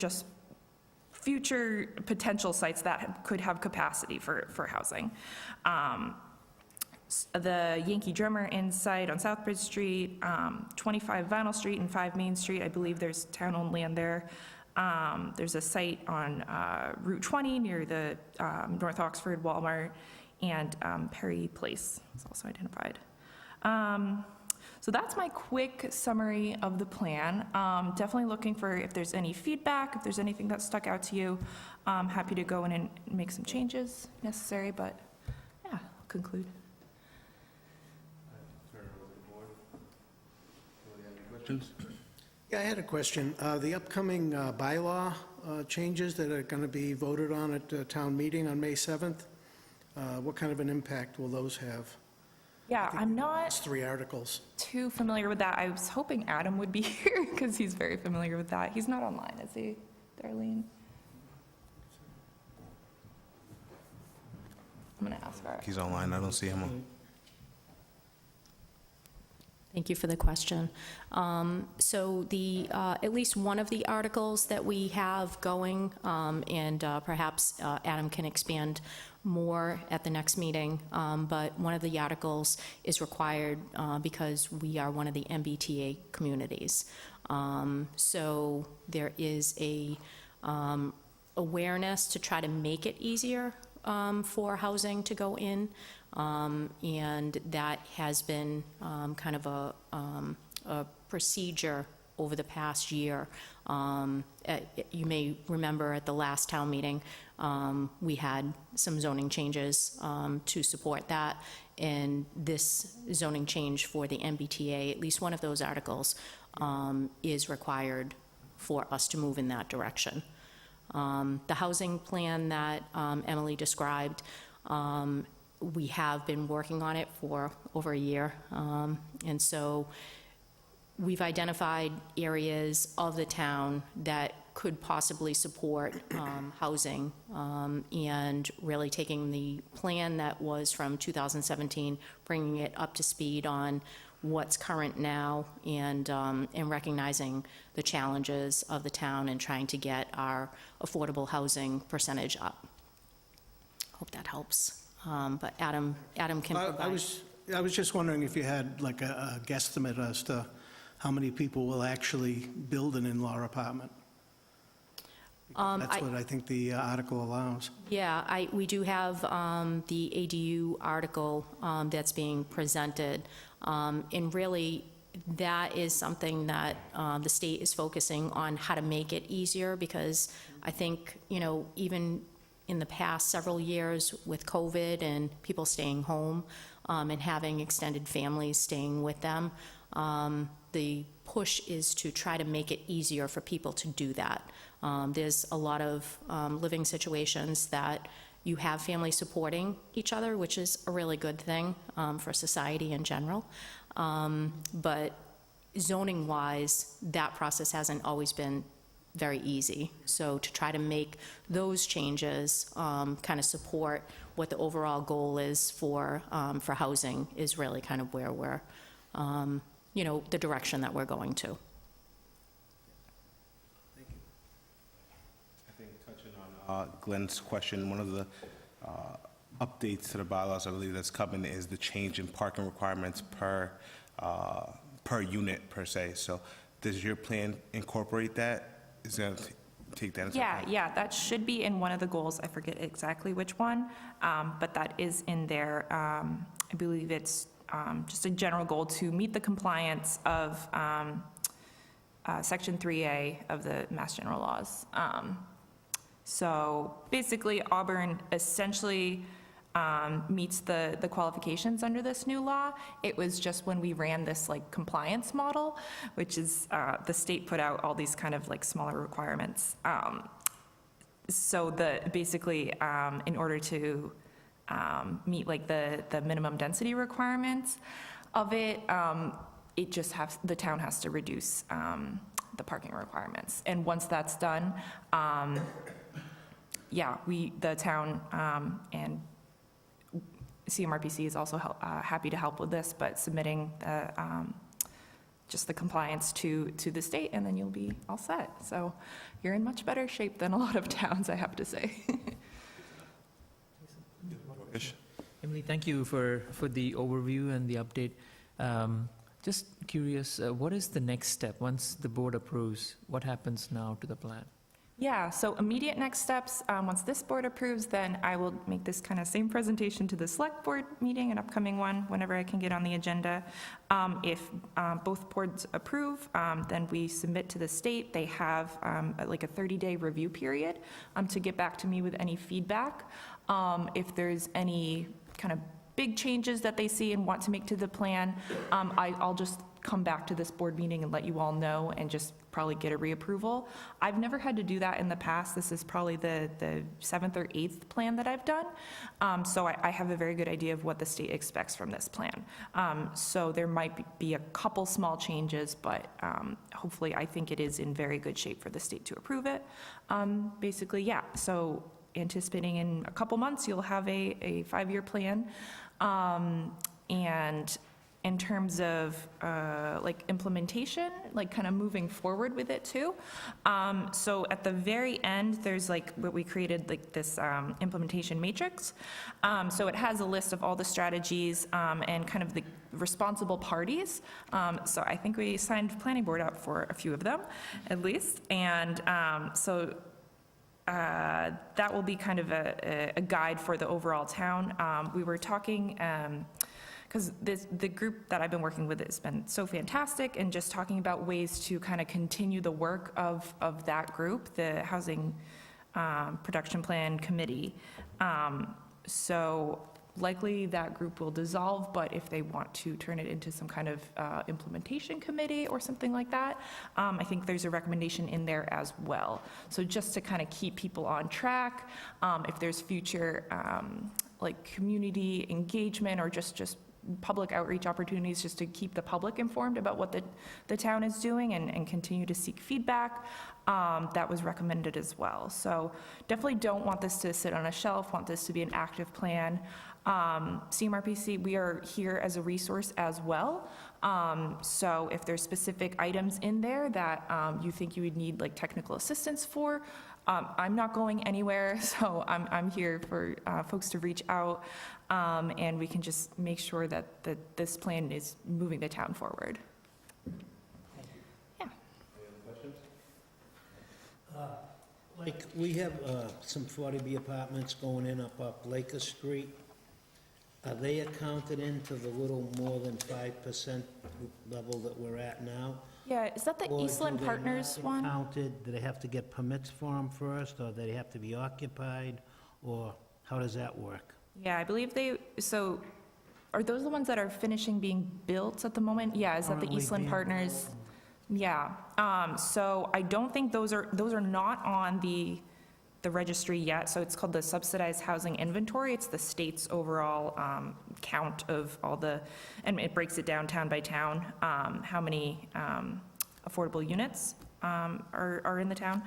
just future potential sites that could have capacity for housing. The Yankee Drummer Inn site on Southbridge Street, 25 Vinyl Street and 5 Main Street, I believe there's town-owned land there. There's a site on Route 20 near the North Oxford Walmart, and Perry Place is also identified. So that's my quick summary of the plan. Definitely looking for if there's any feedback, if there's anything that stuck out to you. I'm happy to go in and make some changes necessary, but yeah, I'll conclude. Yeah, I had a question. The upcoming bylaw changes that are going to be voted on at town meeting on May 7th, what kind of an impact will those have? Yeah, I'm not It's 3 articles. too familiar with that. I was hoping Adam would be here because he's very familiar with that. He's not online, is he, Darlene? I'm going to ask her. He's online, I don't see him on. Thank you for the question. So at least one of the articles that we have going, and perhaps Adam can expand more at the next meeting, but one of the articles is required because we are one of the MBTA communities. So there is a awareness to try to make it easier for housing to go in. And that has been kind of a procedure over the past year. You may remember at the last town meeting, we had some zoning changes to support that, and this zoning change for the MBTA, at least one of those articles, is required for us to move in that direction. The housing plan that Emily described, we have been working on it for over a year, and so we've identified areas of the town that could possibly support housing, and really taking the plan that was from 2017, bringing it up to speed on what's current now, and recognizing the challenges of the town and trying to get our affordable housing percentage up. Hope that helps. But Adam can provide. I was just wondering if you had like a guesstimate as to how many people will actually build an in-law apartment. That's what I think the article allows. Yeah, we do have the ADU article that's being presented, and really that is something that the state is focusing on, how to make it easier, because I think, even in the past several years with COVID and people staying home and having extended families staying with them, the push is to try to make it easier for people to do that. There's a lot of living situations that you have families supporting each other, which is a really good thing for society in general. But zoning-wise, that process hasn't always been very easy. So to try to make those changes kind of support what the overall goal is for housing is really kind of where we're, the direction that we're going to. Thank you. I think touching on Glenn's question, one of the updates to the bylaws I believe that's coming is the change in parking requirements per unit per se. So does your plan incorporate that? Is going to take that into account? Yeah, that should be in one of the goals. I forget exactly which one, but that is in there. I believe it's just a general goal to meet the compliance of Section 3A of the Mass General Laws. So basically, Auburn essentially meets the qualifications under this new law. It was just when we ran this compliance model, which is the state put out all these kind of smaller requirements. So basically in order to meet the minimum density requirements of it, the town has to reduce the parking requirements. And once that's done, the town and CMRPC is also happy to help with this, but submitting just the compliance to the state, and then you'll be all set. So you're in much better shape than a lot of towns, I have to say. Ish? Emily, thank you for the overview and the update. Just curious, what is the next step? Once the board approves, what happens now to the plan? Yeah, so immediate next steps, once this board approves, then I will make this kind of same presentation to the select board meeting, an upcoming one, whenever I can get on the agenda. If both boards approve, then we submit to the state. They have like a 30-day review period to get back to me with any feedback. If there's any kind of big changes that they see and want to make to the plan, I'll just come back to this board meeting and let you all know and just probably get a reapproval. I've never had to do that in the past. This is probably the 7th or 8th plan that I've done. So I have a very good idea of what the state expects from this plan. So there might be a couple small changes, but hopefully I think it is in very good shape for the state to approve it. Basically, yeah, so anticipating in a couple months, you'll have a 5-year plan. And in terms of like implementation, like kind of moving forward with it too. So at the very end, there's like what we created, like this implementation matrix. So it has a list of all the strategies and kind of the responsible parties. So I think we signed planning board up for a few of them, at least. And so that will be kind of a guide for the overall town. We were talking, because the group that I've been working with has been so fantastic, and just talking about ways to kind of continue the work of that group, the Housing Production Plan Committee. So likely that group will dissolve, but if they want to turn it into some kind of implementation committee or something like that, I think there's a recommendation in there as well. So just to kind of keep people on track, if there's future like community engagement or just public outreach opportunities, just to keep the public informed about what the town is doing and continue to seek feedback, that was recommended as well. So definitely don't want this to sit on a shelf, want this to be an active plan. CMRPC, we are here as a resource as well. So if there's specific items in there that you think you would need like technical assistance for, I'm not going anywhere, so I'm here for folks to reach out, and we can just make sure that this plan is moving the town forward. Yeah. Like, we have some 40B apartments going in up Laker Street. Are they accounted into the little more than 5% level that we're at now? Yeah, is that the Or do Eastland they Partners not one? get counted? Do they have to get permits for them first, or do they have to be occupied, or how does that work? Yeah, I believe so are those the ones that are finishing being built at the moment? Yeah, is that the Currently Eastland being Partners? Yeah, so I don't think those are not on the registry yet, so it's called the Subsidized Housing Inventory. It's the state's overall count of all and it breaks it down town by town, how many affordable units are in the town.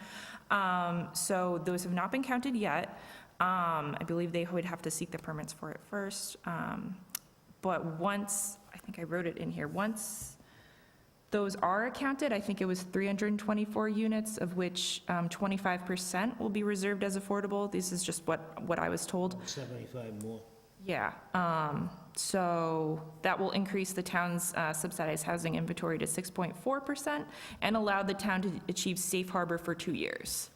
So those have not been counted yet. I believe they would have to seek the permits for it first. But once, I think I wrote it in here, once those are accounted, I think it was 324 units, of which 25% will be reserved as affordable. This is just what I was told. 75 more. Yeah, so that will increase the town's subsidized housing inventory to 6.4% and allow the town to achieve safe harbor for 2 years.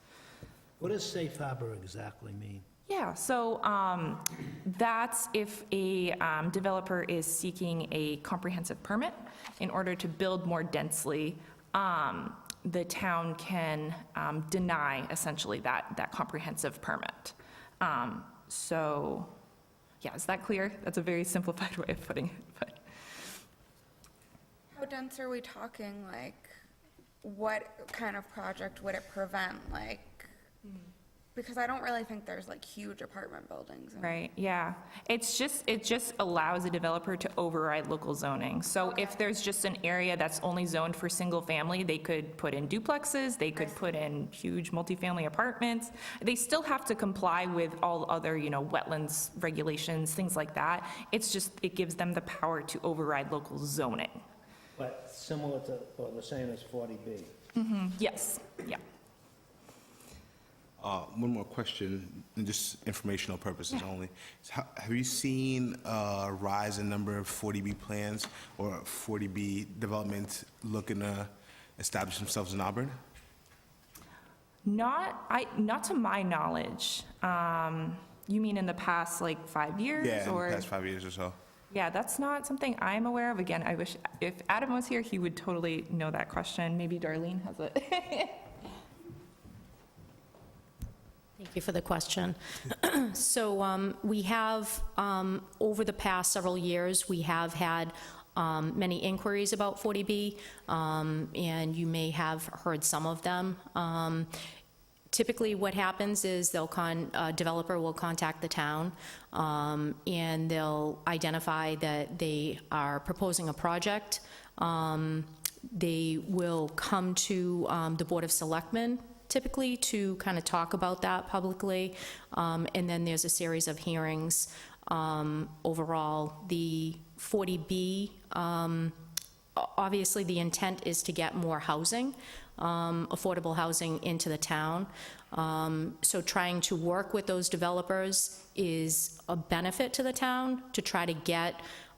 What does safe harbor exactly mean? Yeah, so that's if a developer is seeking a comprehensive permit in order to build more densely, the town can deny essentially that comprehensive permit. So, yeah, is that clear? That's a very simplified way of putting it, but. How dense are we talking? Like, what kind of project would it prevent? Like, because I don't really think there's like huge apartment buildings. Right, yeah. It just allows a developer to override local zoning. So if there's just an area that's only zoned for single family, they could put in duplexes, they could put in huge multifamily apartments. They still have to comply with all other, wetlands regulations, things like that. It's just, it gives them the power to override local zoning. But similar to, or the same as 40B. Yes, yeah. One more question, and just informational purposes only. Have you seen a rise in number of 40B plans or 40B developments looking to establish themselves in Auburn? Not to my knowledge. You mean in the past, like, 5 years? Yeah, in or? the past 5 years or so. Yeah, that's not something I'm aware of. Again, I wish, if Adam was here, he would totally know that question. Maybe Darlene has it. Thank you for the question. So we have, over the past several years, we have had many inquiries about 40B, and you may have heard some of them. Typically, what happens is a developer will contact the town, and they'll identify that they are proposing a project. They will come to the Board of Selectmen, typically, to kind of talk about that publicly, and then there's a series of hearings. Overall, the 40B, obviously, the intent is to get more housing, affordable housing into the town. So trying to work with those developers is a benefit to the town to try to get,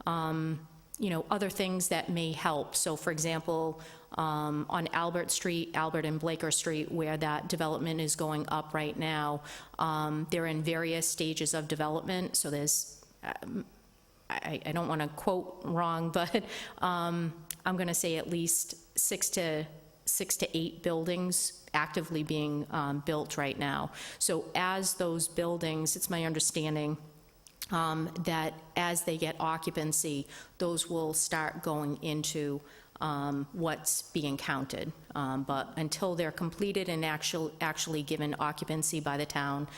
other things that may help. So for example, on Albert Street, Albert and Blaker Street, where that development is going up right now, they're in various stages of development. So there's, I don't want to quote wrong, but I'm going to say at least six to 8 buildings actively being built right now. So as those buildings, it's my understanding that as they get occupancy, those will start going into what's being counted. But until they're completed and actually given occupancy by the town,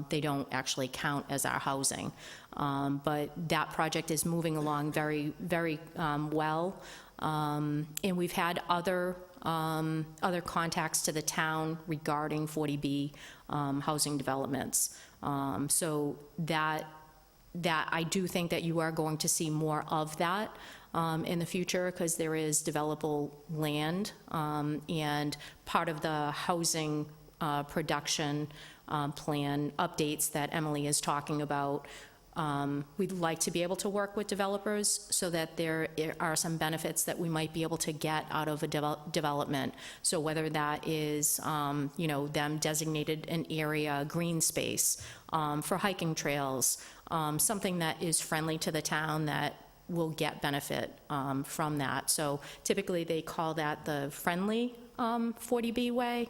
they don't actually count as our housing. But that project is moving along very, very well. And we've had other contacts to the town regarding 40B housing developments. So that I do think that you are going to see more of that in the future, because there is developable land, and part of the housing production plan updates that Emily is talking about. We'd like to be able to work with developers so that there are some benefits that we might be able to get out of a development. So whether that is, them designated an area, green space, for hiking trails, something that is friendly to the town that will get benefit from that. So typically they call that the friendly 40B way.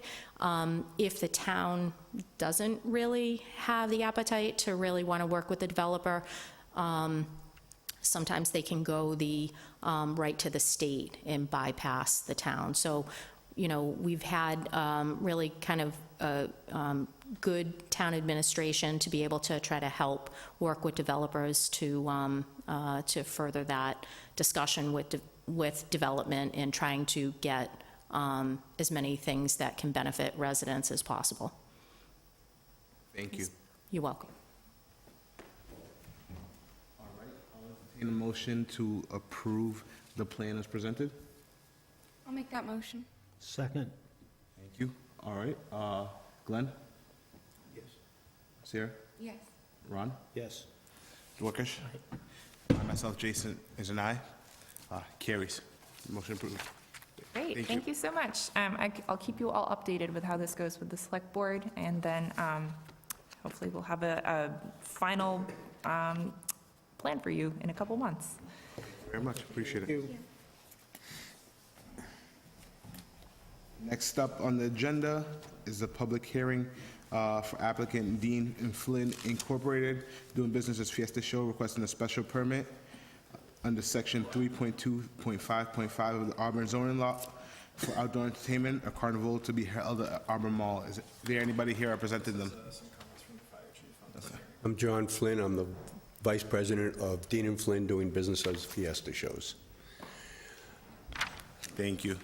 If the town doesn't really have the appetite to really want to work with the developer, sometimes they can go the right to the state and bypass the town. So, we've had really kind of good town administration to be able to try to help work with developers to further that discussion with development and trying to get as many things that can benefit residents as possible. Thank you. You're welcome. All right, I'll entertain a motion to approve the plan as presented. I'll make that motion. Second? Thank you. All right, Glenn? Yes. Sarah? Yes. Ron? Yes. Dorcas? Myself, Jason, is an aye. Carries. Motion approved. Great, Thank thank you so much. I'll keep you all updated with how this goes with the select board, and then hopefully we'll have a final plan for you in a couple months. Very much, appreciate it. Next up on the agenda is a public hearing for applicant Dean and Flynn Incorporated, doing business as Fiesta Show, requesting a special permit under section 3.2.5.5 of the Auburn zoning law for outdoor entertainment, a carnival to be held at Auburn Mall. Is there anybody here representing them? I'm John Flynn. I'm the Vice President of Dean and Flynn, doing business as Fiesta Shows. Thank you.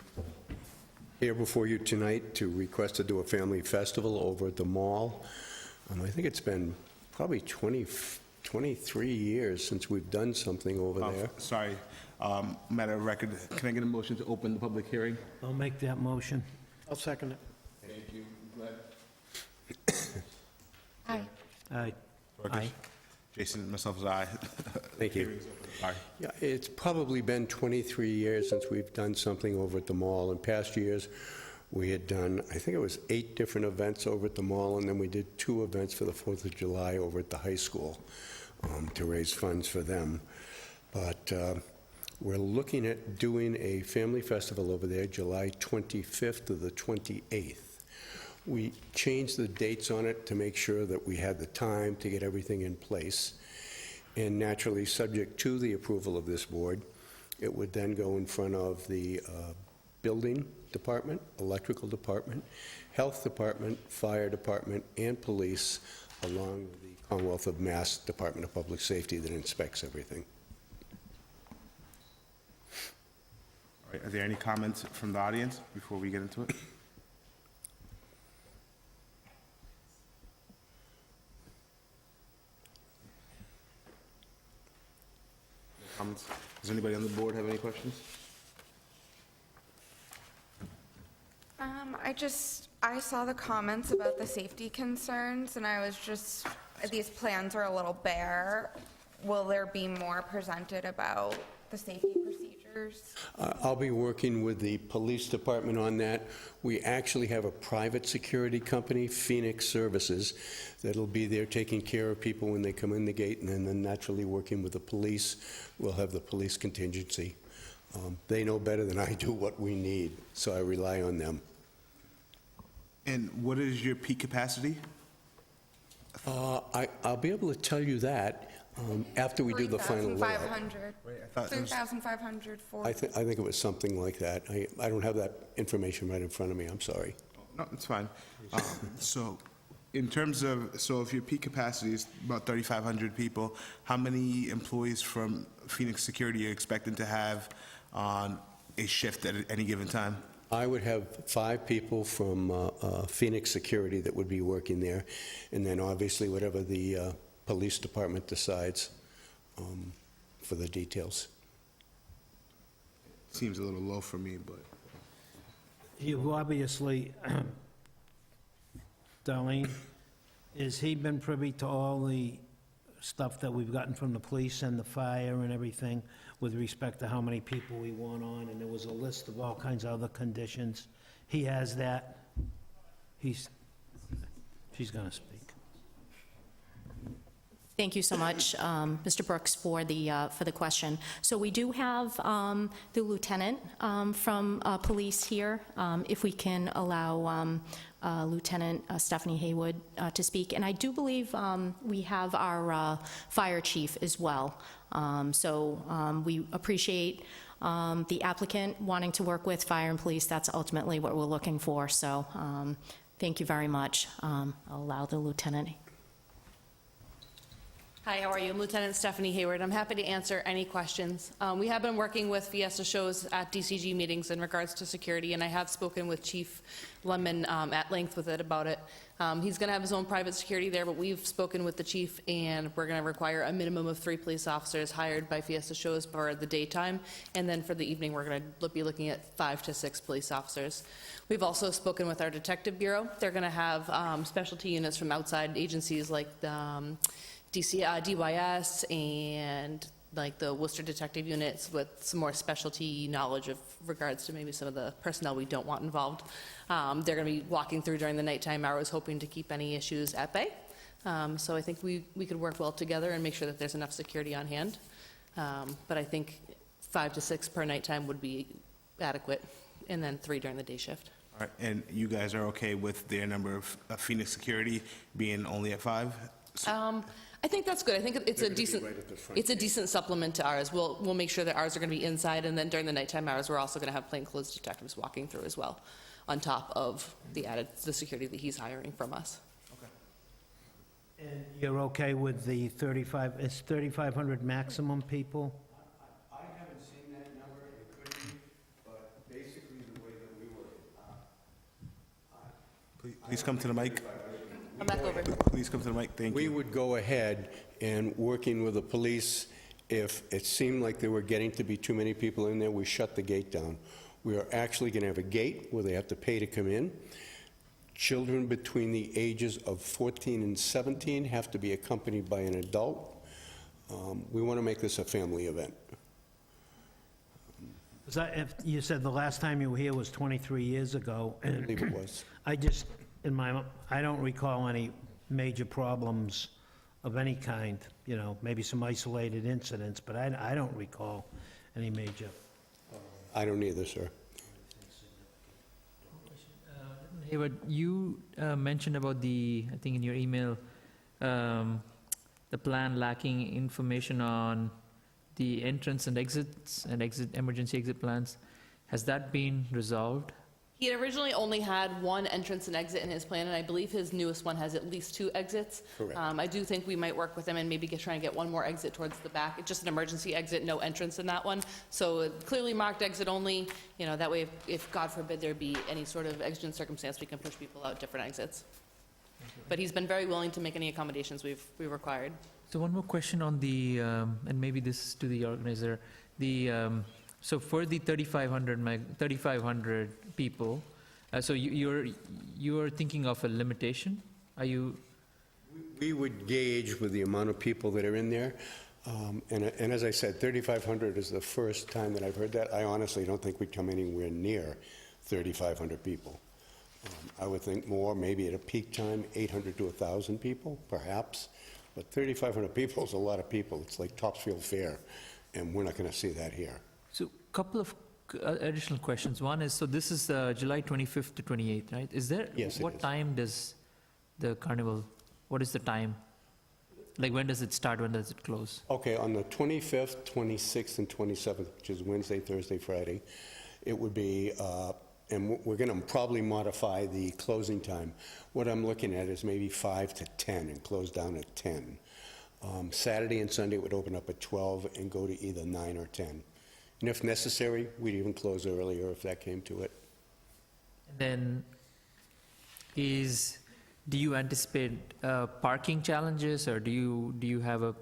Here before you tonight to request to do a family festival over at the mall. I think it's been probably 23 years since we've done something over there. Sorry, Matter of record, can I get a motion to open the public hearing? I'll make that motion. I'll second it. Thank you. Glenn? Aye. Aye. Dorcas? Aye. Jason, myself is aye. Thank you. Hearing's open. Aye. Yeah, it's probably been 23 years since we've done something over at the mall. In past years, we had done, I think it was 8 different events over at the mall, and then we did 2 events for the 4th of July over at the high school to raise funds for them. But we're looking at doing a family festival over there, July 25th to the 28th. We changed the dates on it to make sure that we had the time to get everything in place. And naturally, subject to the approval of this board, it would then go in front of the building department, electrical department, health department, fire department, and police, along with the Commonwealth of Mass Department of Public Safety that inspects everything. All right, are there any comments from the audience before we get into it? No comments? Does anybody on the board have any questions? I saw the comments about the safety concerns, and I was just, these plans are a little bare. Will there be more presented about the safety procedures? I'll be working with the police department on that. We actually have a private security company, Phoenix Services, that'll be there taking care of people when they come in the gate, and then naturally working with the police. We'll have the police contingency. They know better than I do what we need, so I rely on them. And what is your peak capacity? I'll be able to tell you that after we do the final layout. 3,500. Wait, I thought it was- 3,500 for, I think it was something like that. I don't have that information right in front of me, I'm sorry. No, it's fine. So, in terms of, so if your peak capacity is about 3,500 people, how many employees from Phoenix Security are you expecting to have on a shift at any given time? I would have 5 people from Phoenix Security that would be working there, and then obviously whatever the police department decides for the details. Seems a little low for me, but. You obviously, Darlene, has he been privy to all the stuff that we've gotten from the police and the fire and everything with respect to how many people we want on, and there was a list of all kinds of other conditions? He has that? She's gonna speak. Thank you so much, Mr. Brooks, for the question. So we do have the lieutenant from police here, if we can allow Lieutenant Stephanie Haywood to speak. And I do believe we have our fire chief as well. So we appreciate the applicant wanting to work with fire and police. That's ultimately what we're looking for. So thank you very much. I'll allow the lieutenant. Hi, how are you? I'm Lieutenant Stephanie Hayward. I'm happy to answer any questions. We have been working with Fiesta Shows at DCG meetings in regards to security, and I have spoken with Chief Lemon at length with it about it. He's going to have his own private security there, but we've spoken with the chief, and we're going to require a minimum of 3 police officers hired by Fiesta Shows for the daytime, and then for the evening, we're going to be looking at 5 to 6 police officers. We've also spoken with our detective bureau. They're going to have specialty units from outside agencies like the DYS and like the Worcester Detective Units with some more specialty knowledge of regards to maybe some of the personnel we don't want involved. They're going to be walking through during the nighttime hours, hoping to keep any issues at bay. So I think we could work well together and make sure that there's enough security on hand. But I think 5 to 6 per nighttime would be adequate, and then 3 during the day shift. All right, and you guys are okay with their number of Phoenix Security being only at 5? I think that's good. I think it's a decent supplement to ours. We'll make sure that ours are going to be inside, and then during the nighttime hours, we're also going to have plainclothes detectives walking through as well, on top of the security that he's hiring from us. And you're okay with the 35, it's 3,500 maximum people? I haven't seen that number, it could be, but basically the way that we work. Please come to the mic. Come back over. Please come to the mic, thank We you. would go ahead and working with the police If it seemed like there were getting to be too many people in there, we shut the gate down. We are actually going to have a gate where they have to pay to come in. Children between the ages of 14 and 17 have to be accompanied by an adult. We want to make this a family event. If you said the last time you were here was 23 years ago, I believe it was. I just, I don't recall any major problems of any kind, you know, maybe some isolated incidents, but I don't recall any major. I don't either, sir. Hayward, you mentioned about I think in your email, the plan lacking information on the entrance and exits and emergency exit plans. Has that been resolved? He had originally only had one entrance and exit in his plan, and I believe his newest one has at least 2 exits. Correct. I do think we might work with him and maybe try and get one more exit towards the back. It's just an emergency exit, no entrance in that one. So clearly marked exit only, you know, that way if God forbid there be any sort of exigent circumstance, we can push people out different exits. But he's been very willing to make any accommodations we've required. So one more question on the, and maybe this is to the organizer, so for the 3,500 people, so you're thinking of a limitation? Are you? We would gauge with the amount of people that are in there. And as I said, 3,500 is the first time that I've heard that. I honestly don't think we'd come anywhere near 3,500 people. I would think more, maybe at a peak time, 800 to 1,000 people, perhaps. But 3,500 people is a lot of people. It's like Topsfield Fair, and we're not going to see that here. So a couple of additional questions. One is, so this is July 25th to 28th, right? Is there? Yes, it What is. time does the carnival, what is the time? Like when does it start, when does it close? Okay, on the 25th, 26th, and 27th, which is Wednesday, Thursday, Friday, it would be, and we're going to probably modify the closing time. What I'm looking at is maybe 5 to 10 and close down at 10. Saturday and Sunday would open up at 12 and go to either 9 or 10. And if necessary, we'd even close earlier if that came to it. And then do you anticipate parking challenges, or do you have a?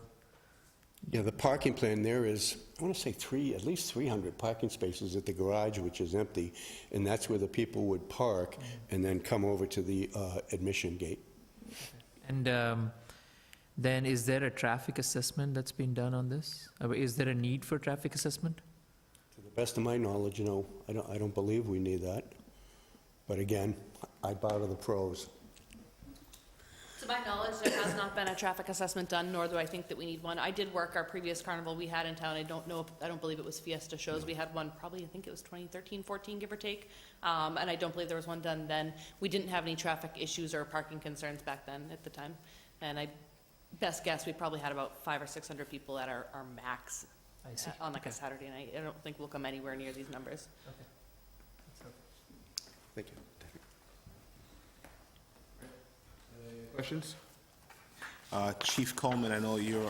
Yeah, the parking plan there is, I want to say at least 300 parking spaces at the garage, which is empty, and that's where the people would park and then come over to the admission gate. And then is there a traffic assessment that's been done on this? Is there a need for traffic assessment? To the best of my knowledge, no, I don't believe we need that. But again, I bow to the pros. To my knowledge, there has not been a traffic assessment done, nor do I think that we need one. I did work our previous carnival we had in town. I don't believe it was Fiesta Shows. We had one probably, I think it was 2013, 14, give or take. And I don't believe there was one done then. We didn't have any traffic issues or parking concerns back then at the time. And best guess, we probably had about 500 or 600 people at our max I see. on like Okay. a Saturday night. I don't think we'll come anywhere near these numbers. Thank you. Questions? Chief Coleman, I know you're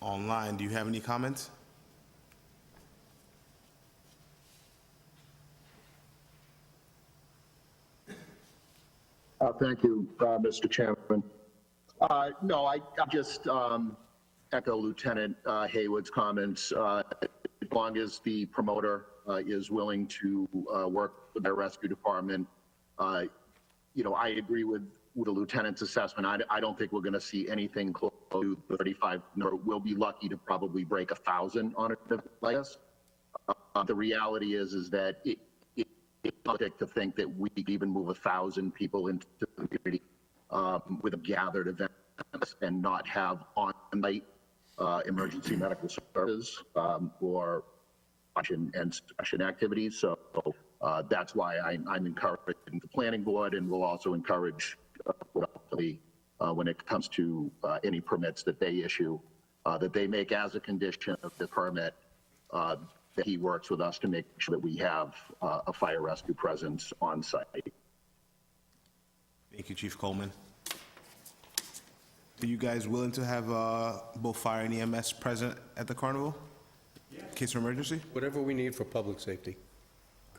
online. Do you have any comments? Thank you, Mr. Chairman. No, I just echo Lieutenant Haywood's comments. As long as the promoter is willing to work with the rescue department, you know, I agree with the lieutenant's assessment. I don't think we're going to see anything close to 35. No, we'll be lucky to probably break 1,000 on a event like this. The reality is that it's to think that we could even move 1,000 people into the community with a gathered event and not have on-site emergency medical services or and special activities. So that's why I'm encouraging the planning board, and we'll also encourage when it comes to any permits that they issue, that they make as a condition of the permit that he works with us to make sure that we have a fire rescue presence on site. Thank you, Chief Coleman. Are you guys willing to have both fire and EMS present at the carnival? In case of emergency? Whatever we need for public safety.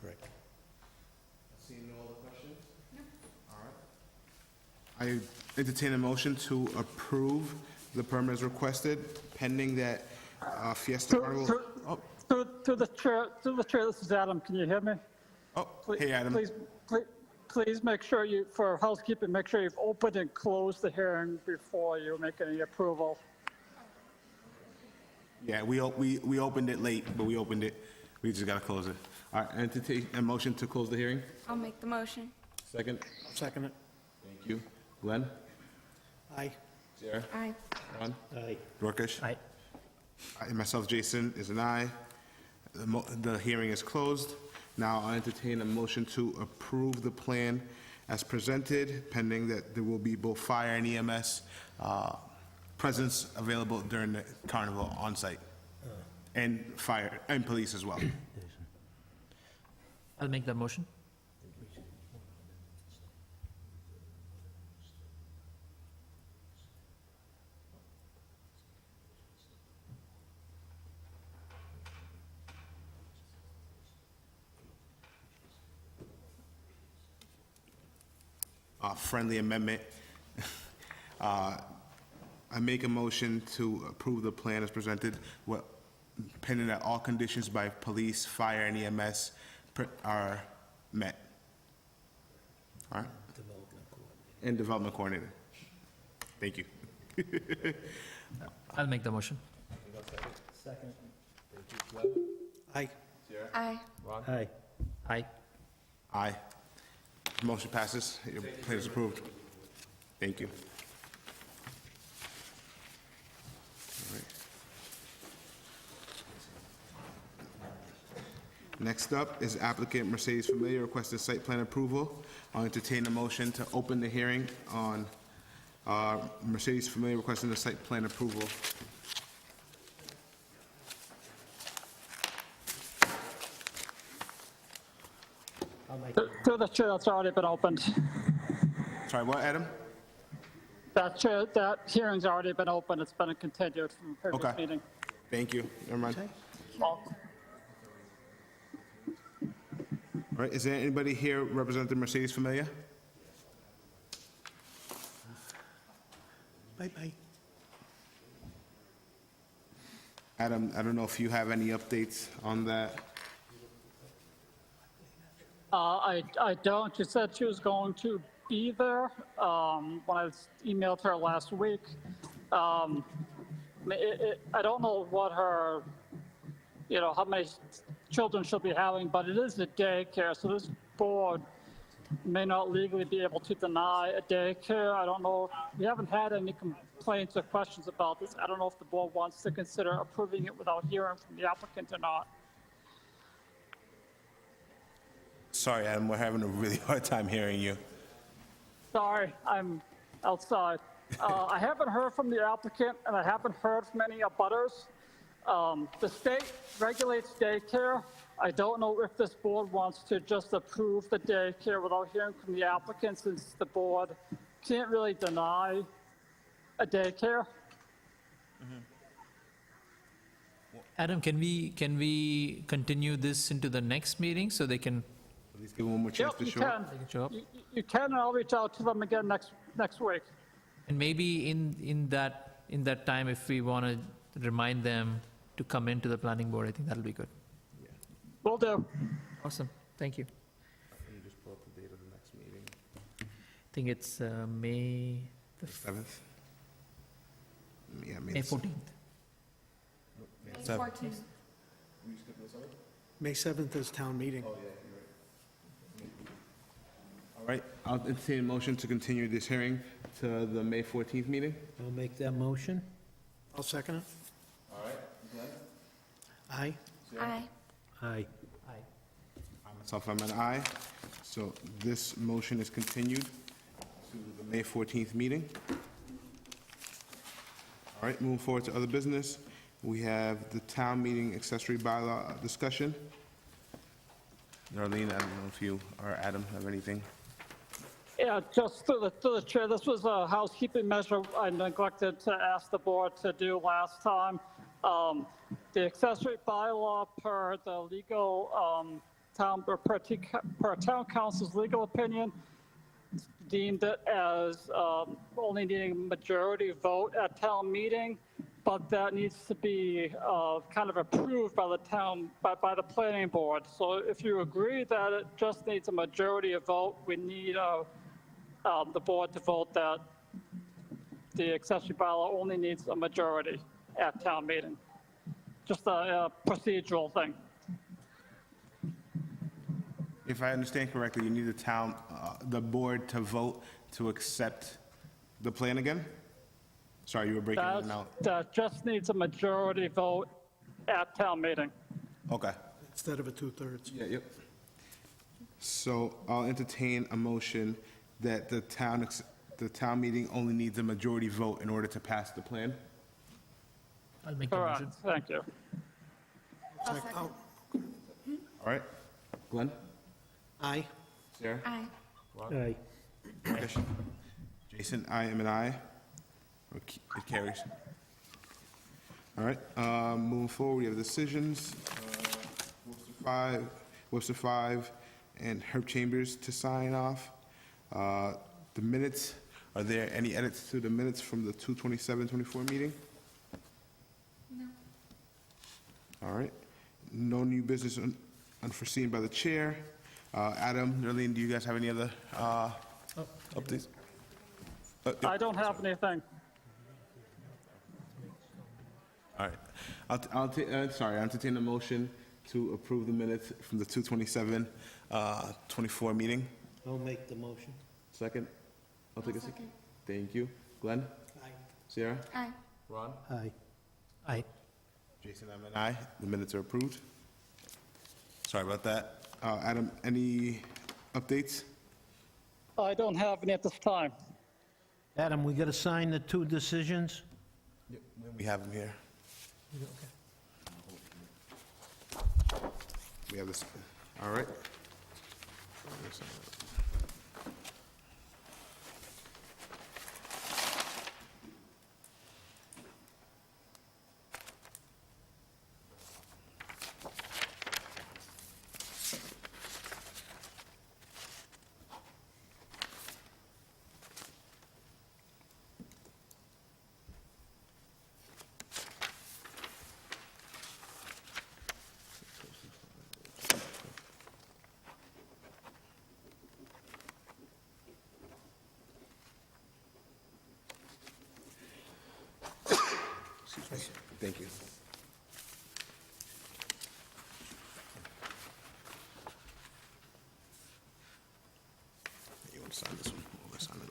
Correct. Seeing no other questions? No. All right. I entertain a motion to approve the permit is requested, pending that Fiesta Carnival... Oh, Through the chair, this is Adam, can you hear me? oh, hey, Adam. Please make sure you, for housekeeping, make sure you've opened and closed the hearing before you make any approval. Yeah, we opened it late, but we opened it. We just gotta close it. All right, entertain a motion to close the hearing? I'll make the motion. Second? Second it. Thank you. Glenn? Aye. Sarah? Aye. Ron? Aye. Dorcas? Aye. Myself, Jason, is an aye. The hearing is closed. Now I'll entertain a motion to approve the plan as presented, pending that there will be both fire and EMS presence available during the carnival on-site, and fire, and police as well. I'll make that motion. Friendly amendment. I make a motion to approve the plan as presented, pending that all conditions by police, fire, and EMS are met. All right? And development coordinator. Thank you. I'll make the motion. Aye. Aye. Aye. Aye. Aye. Motion passes. Your plan is approved. Thank you. All right. Next up is applicant Mercedes Familia requested site plan approval. I'll entertain a motion to open the hearing on Mercedes Familia requesting the site plan approval. Through the chair, that's already been opened. Sorry, what, Adam? That hearing's already been opened, it's been continued from the previous Okay. meeting. Thank you. Never mind. Well, All right, is there anybody here representing Mercedes Familia? Bye-bye. Adam, I don't know if you have any updates on that. I don't. She said she was going to be there when I emailed her last week. I don't know what her, how many children she'll be having, but it is a daycare, so this board may not legally be able to deny a daycare. I don't know. We haven't had any complaints or questions about this. I don't know if the board wants to consider approving it without hearing from the applicant or not. Sorry, Adam, we're having a really hard time hearing you. Sorry, I'm outside. I haven't heard from the applicant, and I haven't heard from any abutters. The state regulates daycare. I don't know if this board wants to just approve the daycare without hearing from the applicant, since the board can't really deny a daycare. Adam, can we continue this into the next meeting so they can Please give one more chance Yep, to you show up. can. show up? You can, and I'll reach out to them again next week. And maybe in that time, if we want to remind them to come into the planning board, I think that'll be good. Will do. Awesome, thank you. Can you just pull up the date of the next meeting? I think it's May 7th? Yeah, May 14th. May 7th. 14th. May 7th is town meeting. All right, I'll entertain a motion to continue this hearing to the May 14th meeting. I'll make that motion. I'll second it. All right, Glenn? Aye. Aye. Aye. Myself, I'm an aye. So this motion is continued to the May 14th meeting. All right, moving forward to other business. We have the town meeting accessory bylaw discussion. Darlene, I don't know if you or Adam have anything. Yeah, just through the chair, this was a housekeeping measure I neglected to ask the board to do last time. The accessory bylaw per the legal per town council's legal opinion deemed it as only needing a majority vote at town meeting, but that needs to be kind of approved by the town, by the planning board. So if you agree that it just needs a majority of vote, we need the board to vote that the accessory bylaw only needs a majority at town meeting. Just a procedural thing. If I understand correctly, you need the board to vote to accept the plan again? Sorry, you were breaking it out. That just needs a majority vote at town meeting. Okay. Instead of a two-thirds. Yeah, yep. So I'll entertain a motion that the town meeting only needs a majority vote in order to pass the plan. I'll make the Correct, motion. thank you. Oh, All right? Glenn? aye. Sarah? Aye. Aye. Trish? Jason, I am an aye. It carries. All right, moving forward, we have decisions. Worcester 5, and Herb Chambers to sign off. The minutes, are there any edits to the minutes from the 2/27/24 meeting? No. All right. No new business unforeseen by the chair. Adam, Darlene, do you guys have any other updates? I don't have anything. All right. I'll entertain a motion to approve the minutes from the 2/27/24 meeting. I'll make the motion. Second? I'll take a second. Thank you. Glenn? Aye. Sarah? Aye. Ron? Aye. Aye. Jason, I'm an aye. The minutes are approved. Sorry about that. Adam, any updates? I don't have any at this time. Adam, we got to sign the two decisions? We have them here. We have this, all right. Thank you. You want to sign this one? We'll sign it.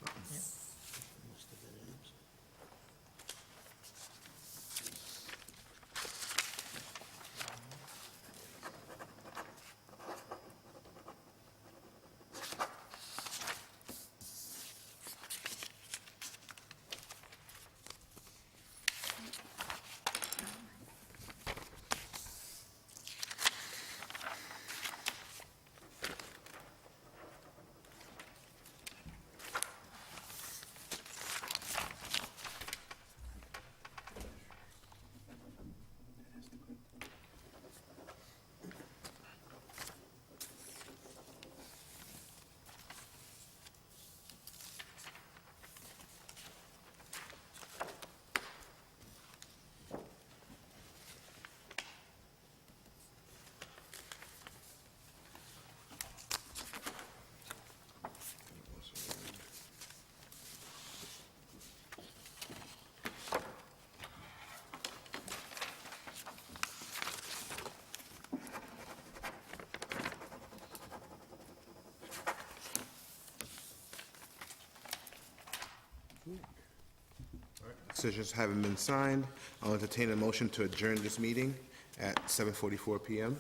Decisions haven't been signed. I'll entertain a motion to adjourn this meeting at 7:44 PM.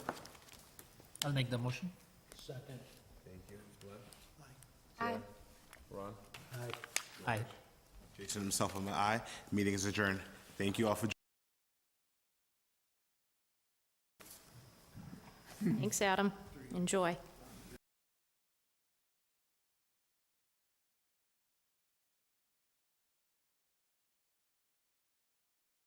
I'll make the motion. Second. Thank you. Glenn? Aye. Ron? Aye. Aye. Jason himself, I'm an aye. Meeting is adjourned. Thank you all for. Thanks, Adam. Enjoy.